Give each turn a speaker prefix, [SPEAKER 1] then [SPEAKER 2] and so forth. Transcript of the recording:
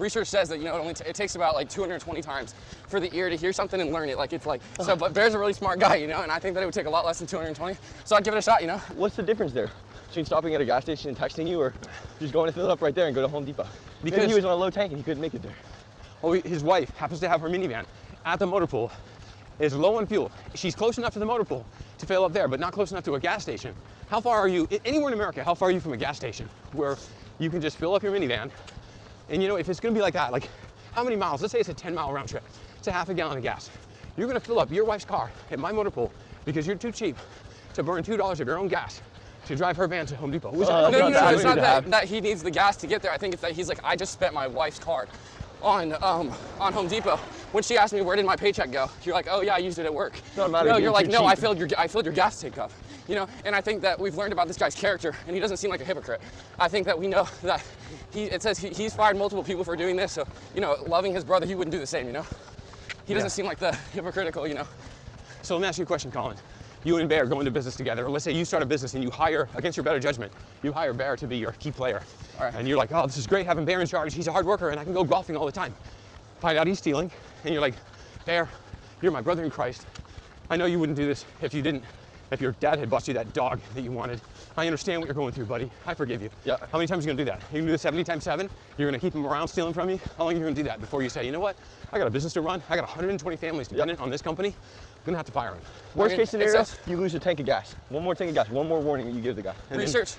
[SPEAKER 1] research says that, you know, it takes about like 220 times for the ear to hear something and learn it. Like, it's like, so, but Bear's a really smart guy, you know, and I think that it would take a lot less than 220. So I'd give it a shot, you know?
[SPEAKER 2] What's the difference there between stopping at a gas station and texting you, or just going to fill it up right there and go to Home Depot? Because maybe he was on a low tank and he couldn't make it there.
[SPEAKER 3] Well, his wife happens to have her minivan at the motor pool, is low on fuel. She's close enough to the motor pool to fill up there, but not close enough to a gas station. How far are you, anywhere in America, how far are you from a gas station where you can just fill up your minivan? And you know, if it's gonna be like that, like how many miles? Let's say it's a 10-mile round trip. It's a half a gallon of gas. You're gonna fill up your wife's car at my motor pool because you're too cheap to burn $2 of your own gas to drive her van to Home Depot.
[SPEAKER 1] No, it's not that he needs the gas to get there. I think it's that he's like, I just spent my wife's card on Home Depot. When she asked me where did my paycheck go, you're like, oh yeah, I used it at work. No, you're like, no, I filled your gas tank up. You know, and I think that we've learned about this guy's character, and he doesn't seem like a hypocrite. I think that we know that it says he's fired multiple people for doing this, so, you know, loving his brother, he wouldn't do the same, you know? He doesn't seem like the hypocritical, you know?
[SPEAKER 3] So let me ask you a question, Colin. You and Bear go into business together, or let's say you start a business and you hire, against your better judgment, you hire Bear to be your key player.
[SPEAKER 1] All right.
[SPEAKER 3] And you're like, oh, this is great having Bear in charge. He's a hard worker and I can go golfing all the time. Find out he's stealing, and you're like, Bear, you're my brother in Christ. I know you wouldn't do this if your dad had bought you that dog that you wanted. I understand what you're going through, buddy. I forgive you.
[SPEAKER 2] Yeah.
[SPEAKER 3] How many times are you gonna do that? You're gonna do this 70 times 7? You're gonna keep him around stealing from you? How long are you gonna do that before you say, you know what? I got a business to run. I got 120 families dependent on this company. I'm gonna have to fire him.
[SPEAKER 2] Worst case scenario, you lose a tank of gas. One more tank of gas, one more warning that you give the guy.
[SPEAKER 1] Research